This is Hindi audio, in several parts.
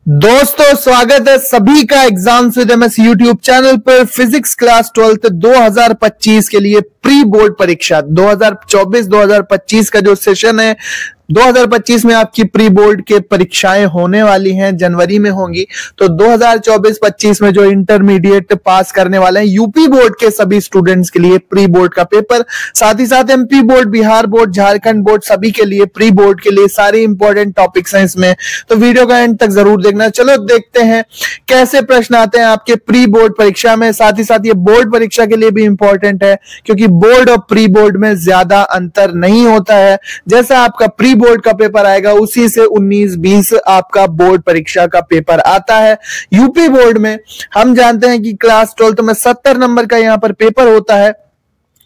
दोस्तों स्वागत है सभी का exams with MS YouTube channel पर। फिजिक्स क्लास 12th 2025 के लिए प्री बोर्ड परीक्षा 2024-2025 का जो सेशन है 2025 में आपकी प्री बोर्ड के परीक्षाएं होने वाली हैं, जनवरी में होंगी। तो 2024-25 में जो इंटरमीडिएट पास करने वाले हैं यूपी बोर्ड के सभी स्टूडेंट्स के लिए प्री बोर्ड का पेपर, साथ ही साथ MP board, Bihar board, Jharkhand board सभी के लिए प्री बोर्ड के लिए सारे इंपॉर्टेंट टॉपिक्स हैं इसमें। तो वीडियो का एंड तक जरूर देखना। चलो देखते हैं कैसे प्रश्न आते हैं आपके प्री बोर्ड परीक्षा में। साथ ही साथ ये बोर्ड परीक्षा के लिए भी इंपॉर्टेंट है क्योंकि बोर्ड और प्री बोर्ड में ज्यादा अंतर नहीं होता है। जैसा आपका प्री बोर्ड का पेपर आएगा उसी से 19-20 आपका बोर्ड परीक्षा का पेपर आता है। यूपी बोर्ड में हम जानते हैं कि क्लास 12th में 70 नंबर का यहां पर पेपर होता है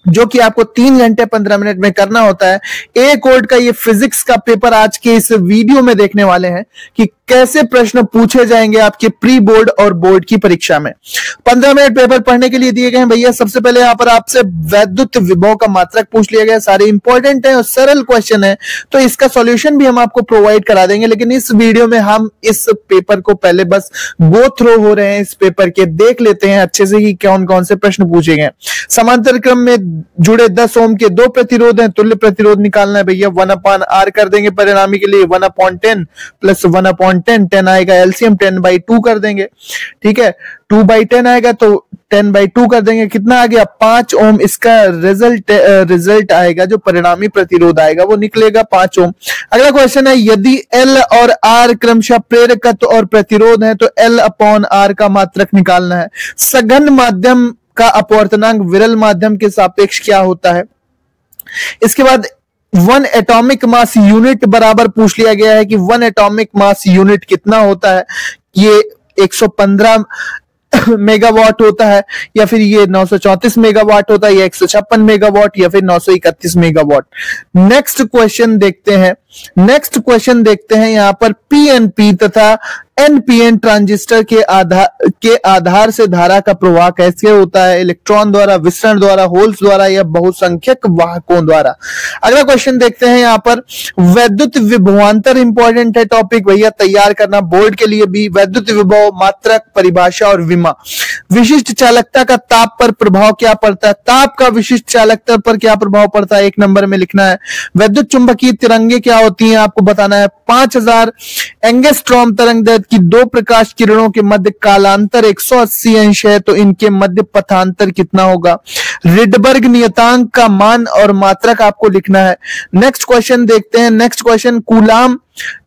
जो कि आपको 3 घंटे 15 मिनट में करना होता है। ए कोड का ये फिजिक्स का पेपर आज के इस वीडियो में देखने वाले हैं कि कैसे प्रश्न पूछे जाएंगे आपके प्री बोर्ड और बोर्ड की परीक्षा में। 15 मिनट पेपर पढ़ने के लिए दिए गए हैं भैया। सबसे पहले यहाँ पर आपसे वैद्युत विभव का मात्रक पूछ लिया गया है, सारे इंपॉर्टेंट है और सरल क्वेश्चन है, तो इसका सॉल्यूशन भी हम आपको प्रोवाइड करा देंगे। लेकिन इस वीडियो में हम इस पेपर को पहले बस गो थ्रू हो रहे हैं, इस पेपर के देख लेते हैं अच्छे से कि कौन कौन से प्रश्न पूछे गए। समांतर क्रम में जुड़े 10 ओम के 2 प्रतिरोध हैं, तुल्य प्रतिरोध निकालना है भैया। 1/r कर देंगे परिणामी के लिए 1/10 प्लस 1/10 10 आएगा, एलसीएम 10/2 कर देंगे। ठीक है, 2/10 आएगा तो 10/2 कर देंगे। कितना आ गया 5 ओम। इसका रिजल्ट आएगा, जो परिणामी प्रतिरोध आएगा वो निकलेगा 5 ओम। अगला क्वेश्चन है, यदि L और R क्रमशः प्रेरकत्व और प्रतिरोध है तो L/R का मात्रक निकालना है। सघन माध्यम का अपवर्तनांक विरल माध्यम के सापेक्ष क्या होता है। इसके बाद 1 एटॉमिक मास यूनिट बराबर पूछ लिया गया है कि 1 एटॉमिक मास यूनिट कितना होता है। ये 115 मेगावाट होता है, या फिर ये 934 मेगावाट होता है, या 156 मेगावाट, या फिर 931 मेगावाट। नेक्स्ट क्वेश्चन देखते हैं यहां पर पीएनपी तथा एनपीएन ट्रांजिस्टर के आधार से धारा का प्रवाह कैसे होता है। इलेक्ट्रॉन द्वारा, विसरण द्वारा, होल्स द्वारा, या बहुसंख्यक वाहकों द्वारा। अगला क्वेश्चन देखते हैं यहां पर वैद्युत विभवांतर इंपॉर्टेंट है टॉपिक भैया, तैयार करना बोर्ड के लिए भी। वैद्युत विभव, मात्रक, परिभाषा और विमा। विशिष्ट चालकता का ताप पर प्रभाव क्या पड़ता है। ताप का विशिष्ट चालकता पर क्या प्रभाव पड़ता है, 1 नंबर में लिखना है। वैद्युत चुंबकीय तरंगे क्या होती हैं आपको बताना है। 5000 एंगस्ट्रॉम तरंग दैर्ध्य की 2 प्रकाश किरणों के मध्य कालांतर 180 अंश है, तो इनके मध्य पथांतर कितना होगा। रिडबर्ग नियतांक का मान और मात्रक आपको लिखना है। नेक्स्ट क्वेश्चन देखते हैं। नेक्स्ट क्वेश्चन, कूलाम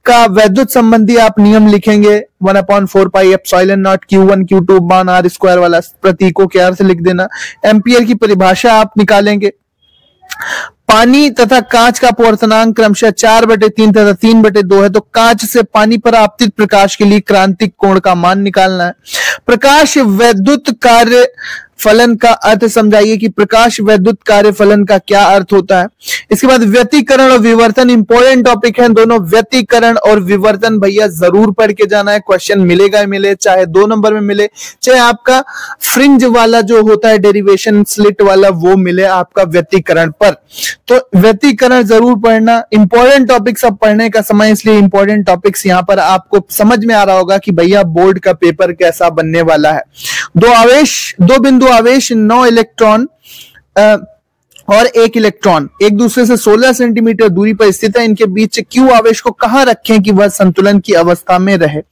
का वैद्युत संबंधी आप नियम लिखेंगे 1/4 pi epsilon not Q1 Q2 बान R स्क्वायर वाला प्रतीकों के अर्थ लिख देना। एम्पियर की परिभाषा आप निकालेंगे। पानी तथा कांच का अपवर्तनांक क्रमशः 4/3 तथा 3/2 है, तो कांच से पानी पर आपतित प्रकाश के लिए क्रांतिक कोण का मान निकालना है। प्रकाश वैद्युत कार्य फलन का अर्थ समझाइए कि प्रकाश वैद्युत कार्य फलन का क्या अर्थ होता है। इसके बाद व्यतिकरण और विवर्तन इंपॉर्टेंट टॉपिक है दोनों। व्यतिकरण और विवर्तन भैया जरूर पढ़ के जाना है, क्वेश्चन मिलेगा ही मिले, चाहे 2 नंबर में मिले, चाहे आपका फ्रिंज वाला जो होता है डेरिवेशन स्लिट वाला वो मिले आपका व्यतिकरण पर। तो व्यतिकरण जरूर पढ़ना। इंपॉर्टेंट टॉपिक्स अब पढ़ने का समय, इसलिए इंपॉर्टेंट टॉपिक्स यहां पर आपको समझ में आ रहा होगा कि भैया बोर्ड का पेपर कैसा बनने वाला है। 2 बिंदु आवेश 9 इलेक्ट्रॉन और 1 इलेक्ट्रॉन एक दूसरे से 16 सेंटीमीटर दूरी पर स्थित है। इनके बीच Q आवेश को कहां रखें कि वह संतुलन की अवस्था में रहे।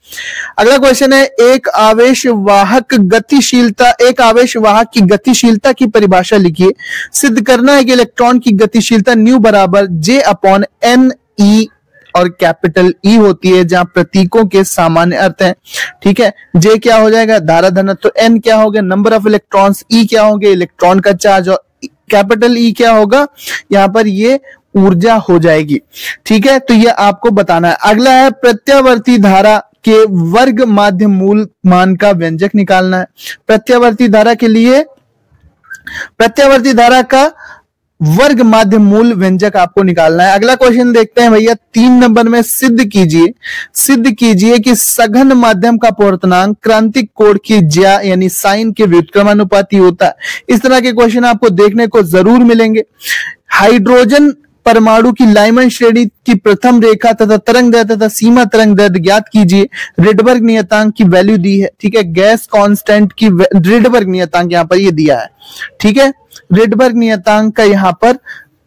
अगला क्वेश्चन है, एक आवेश वाहक की गतिशीलता की परिभाषा लिखिए। सिद्ध करना है कि इलेक्ट्रॉन की गतिशीलता न्यू बराबर J/N/E और कैपिटल E होती है, जहां प्रतीकों के सामान्य अर्थ हैं। ठीक है, J क्या हो जाएगा, धारा घनत्व, तो N क्या हो गया, नंबर ऑफ इलेक्ट्रॉन्स, E क्या हो गया, इलेक्ट्रॉन का चार्ज, और कैपिटल E क्या होगा, यहां पर ये ऊर्जा हो जाएगी। ठीक है, तो ये आपको बताना है। अगला है प्रत्यावर्ती धारा के वर्ग माध्य मूल मान का व्यंजक निकालना है। प्रत्यावर्ती धारा का वर्ग माध्य मूल व्यंजक आपको निकालना है। अगला क्वेश्चन देखते हैं भैया 3 नंबर में, सिद्ध कीजिए कि सघन माध्यम का अपवर्तनांक क्रांतिक कोण की ज्या यानी साइन के व्युत्क्रमानुपाती होता है। इस तरह के क्वेश्चन आपको देखने को जरूर मिलेंगे। हाइड्रोजन परमाणु की लाइमन श्रेणी की प्रथम रेखा तथा तरंग दैर्ध्य तथा सीमा तरंग दैर्ध्य ज्ञात कीजिए। रिडबर्ग नियतांक की वैल्यू दी है, ठीक है। गैस कांस्टेंट की रिडबर्ग नियतांक यहाँ पर ये दिया है, ठीक है। रिडबर्ग नियतांक का यहाँ पर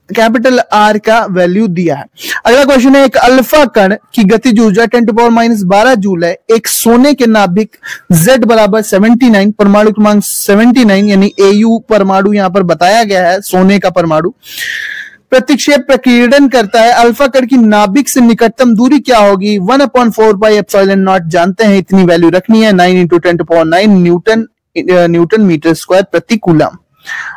कैपिटल आर का वैल्यू दिया है। अगला क्वेश्चन है, एक अल्फा कण की गतिज ऊर्जा 10⁻⁻12 जूल है। एक सोने के नाभिक Z बराबर 79, परमाणु क्रमांक 79 यानी AU परमाणु यहां पर बताया गया है, सोने का परमाणु प्रतिक्षेप प्रकीर्णन करता है। अल्फा कण की नाभिक से निकटतम दूरी क्या होगी? 1/4πε0 जानते हैं, इतनी वैल्यू रखनी है। 9 × 10⁻9 न्यूटन मीटर स्क्वायर प्रति कूलम।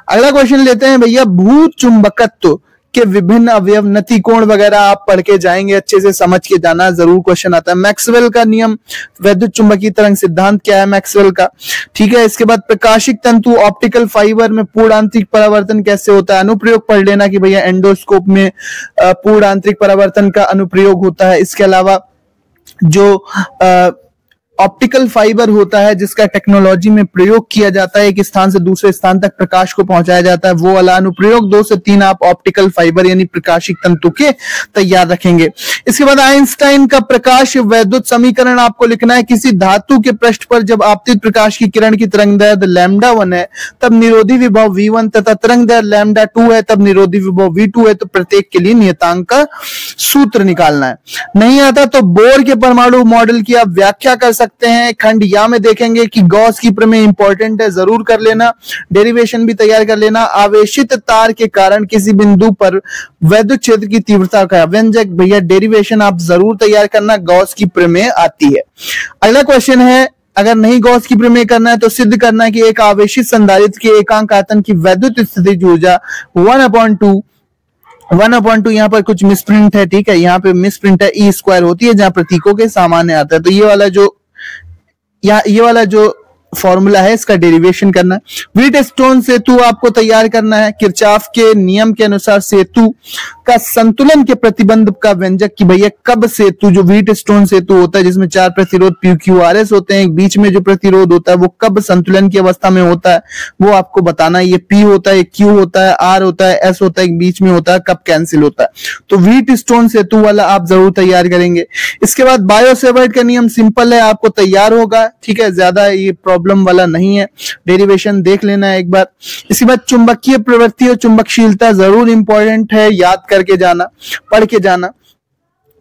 अगला क्वेश्चन लेते हैं भैया, भू चुंबकत्व के विभिन्न अवयव, नतिकोण वगैरह आप पढ़ के जाएंगे, अच्छे से समझ के जाना, जरूर क्वेश्चन आता है। मैक्सवेल का नियम, वैद्युत चुंबकीय तरंग सिद्धांत क्या है मैक्सवेल का, ठीक है। इसके बाद प्रकाशिक तंतु ऑप्टिकल फाइबर में पूर्ण आंतरिक परावर्तन कैसे होता है? अनुप्रयोग पढ़ लेना कि भैया एंडोस्कोप में पूर्ण आंतरिक परावर्तन का अनुप्रयोग होता है। इसके अलावा जो ऑप्टिकल फाइबर होता है जिसका टेक्नोलॉजी में प्रयोग किया जाता है, एक स्थान से दूसरे स्थान तक प्रकाश को पहुंचाया जाता है, वो वाला अनुप्रयोग 2 से 3 आप ऑप्टिकल फाइबर यानी प्रकाशिक तंतु के तैयार रखेंगे। इसके बाद आइंस्टाइन का प्रकाश वैद्युत समीकरण आपको लिखना है। किसी धातु के पृष्ठ पर जब आपतित प्रकाश की किरण की तरंग दैर्ध्य λ1 है तब निरोधी विभव V1 तथा तरंग दैर्ध्य λ2 है तब निरोधी विभव V2 है। तो प्रत्येक के लिए नियतांक का सूत्र निकालना है। नहीं आता तो बोर के परमाणु मॉडल की आप व्याख्या कर सकते हैं। खंड या में देखेंगे कि गॉस की प्रमेय इंपॉर्टेंट है, जरूर कर लेना, डेरिवेशन भी तैयार कर लेना। आवेशित तार के कारण किसी बिंदु पर वैद्युत क्षेत्र की तीव्रता का व्यंजक, भैया डेरिवेशन आप जरूर तैयार करना, गॉस की प्रमेय आती है। अगला क्वेश्चन है, अगर नहीं गॉस की प्रमेय करना है तो सिद्ध करना है कि एक आवेशित संधारित्र के एकांक आयतन की वैद्युत स्थितिज ऊर्जा 1/2 यहाँ पर कुछ मिसप्रिंट है, ठीक है। यहाँ पे मिसप्रिंट है, E² होती है जहां प्रतीकों के सामान्य आता है। तो ये वाला जो फॉर्मूला है इसका डेरिवेशन करना है। व्हीट स्टोन सेतु आपको तैयार करना है। किरचॉफ के नियम के अनुसार सेतु का संतुलन के प्रतिबंध का व्यंजक कि भैया कब सेतु, जो व्हीट स्टोन सेतु होता है जिसमें 4 प्रतिरोध PQRS होते हैं, बीच में जो प्रतिरोध होता है वो कब संतुलन की अवस्था में होता है वो आपको बताना है। ये P होता है, Q होता है, R होता है, S होता है, बीच में होता है, कब कैंसिल होता है। तो व्हीट स्टोन सेतु वाला आप जरूर तैयार करेंगे। इसके बाद बायो-सेवर्ट का नियम सिंपल है, आपको तैयार होगा, ठीक है, ज्यादा ये प्रॉब्लम वाला नहीं है, डेरिवेशन देख लेना है एक बार। इसके बाद चुंबकीय प्रवृत्ति और चुंबकशीलता जरूर इंपॉर्टेंट है, याद करके जाना, पढ़ के जाना,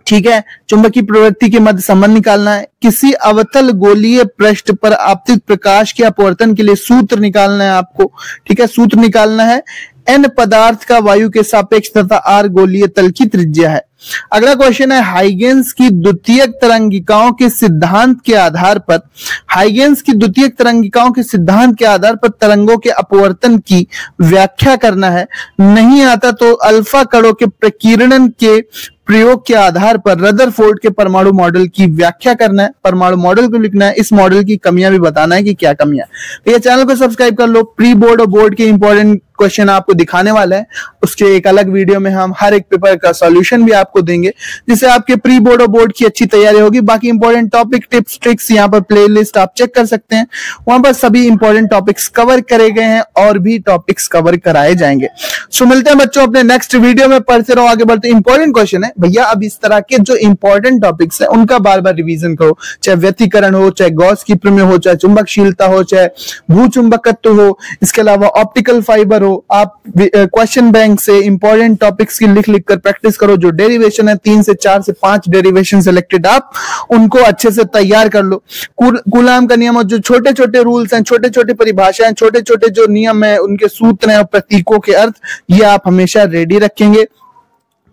ठीक है। चुंबकीय प्रवृत्ति के मध्य संबंध निकालना है। किसी अवतल गोलीय पृष्ठ पर आपतित प्रकाश के अपवर्तन के लिए सूत्र निकालना है आपको, ठीक है। सूत्र निकालना है, N पदार्थ का वायु के सापेक्ष तथा R गोलीय तल की त्रिज्या है। अगला क्वेश्चन है, हाइगेंस की द्वितीयक तरंगिकाओं के सिद्धांत के आधार पर, हाइगेंस की द्वितीयक तरंगिकाओं के सिद्धांत के आधार पर तरंगों के अपवर्तन की व्याख्या करना है। नहीं आता तो अल्फा कणों के प्रकीर्णन के प्रयोग के आधार पर रदरफोर्ड के परमाणु मॉडल की व्याख्या करना है, परमाणु मॉडल को लिखना है, इस मॉडल की कमियां भी बताना है कि क्या कमियां। तो ये चैनल को सब्सक्राइब कर लो, प्री बोर्ड और बोर्ड के इंपॉर्टेंट क्वेश्चन आपको दिखाने वाला है, उसके एक अलग वीडियो में हम हर एक पेपर का सॉल्यूशन भी आपको देंगे जिससे आपके प्री बोर्ड और बोर्ड की अच्छी तैयारी होगी। बाकी इंपॉर्टेंट टॉपिक, टिप्स, ट्रिक्स यहाँ पर प्लेलिस्ट आप चेक कर सकते हैं, वहां पर सभी इंपॉर्टेंट टॉपिक्स कवर करे गए हैं और भी टॉपिक्स कवर कराए जाएंगे। सो मिलते हैं बच्चों अपने नेक्स्ट वीडियो में, पढ़ते रहो, आगे बढ़ते। इंपॉर्टेंट क्वेश्चन है भैया, अब इस तरह के जो इंपॉर्टेंट टॉपिक्स है उनका बार बार रिवीजन करो, चाहे व्यतिकरण हो, चाहे गॉस की प्रमेय हो, चाहे चुंबकशीलता हो, चाहे भूचुंबकत्व हो, इसके अलावा ऑप्टिकल फाइबर हो। आप क्वेश्चन बैंक से इंपॉर्टेंट टॉपिक्स की लिख लिख कर प्रैक्टिस करो। जो डेरिवेशन है 3 से 4 से 5 डेरिवेशन सिलेक्टेड, आप उनको अच्छे से तैयार कर लो। कूलाम का नियम और जो छोटे छोटे रूल्स हैं, छोटे छोटे परिभाषाएं, छोटे छोटे जो नियम है, उनके सूत्र हैं और प्रतीकों के अर्थ, ये आप हमेशा रेडी रखेंगे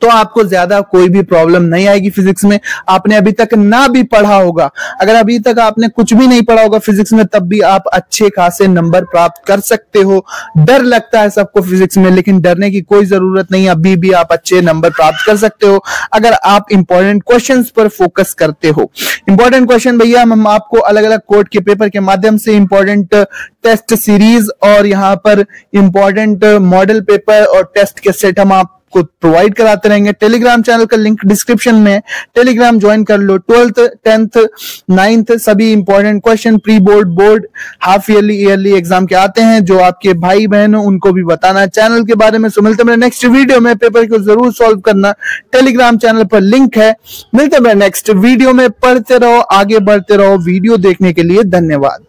तो आपको ज्यादा कोई भी प्रॉब्लम नहीं आएगी फिजिक्स में। आपने अभी तक ना भी पढ़ा होगा, अगर अभी तक आपने कुछ भी नहीं पढ़ा होगा फिजिक्स में, तब भी आप अच्छे खासे नंबर प्राप्त कर सकते हो। डर लगता है सबको फिजिक्स में, लेकिन डरने की कोई जरूरत नहीं, अभी भी आप अच्छे नंबर प्राप्त कर सकते हो अगर आप इंपॉर्टेंट क्वेश्चंस पर फोकस करते हो। इंपॉर्टेंट क्वेश्चन भैया हम आपको अलग अलग कोड के पेपर के माध्यम से इंपॉर्टेंट टेस्ट सीरीज और यहाँ पर इंपॉर्टेंट मॉडल पेपर और टेस्ट के सेट हम आप आपको प्रोवाइड कराते रहेंगे। टेलीग्राम चैनल का लिंक डिस्क्रिप्शन में, टेलीग्राम ज्वाइन कर लो। 12th 10th 9th सभी important question pre board, board, half yearly, yearly exam के आते हैं जो आपके भाई बहन हो उनको भी बताना चैनल के बारे में। सो मिलते हैं नेक्स्ट वीडियो में, पेपर को जरूर सॉल्व करना, टेलीग्राम चैनल पर लिंक है। मिलते हैं नेक्स्ट वीडियो में, पढ़ते रहो, आगे बढ़ते रहो। वीडियो देखने के लिए धन्यवाद।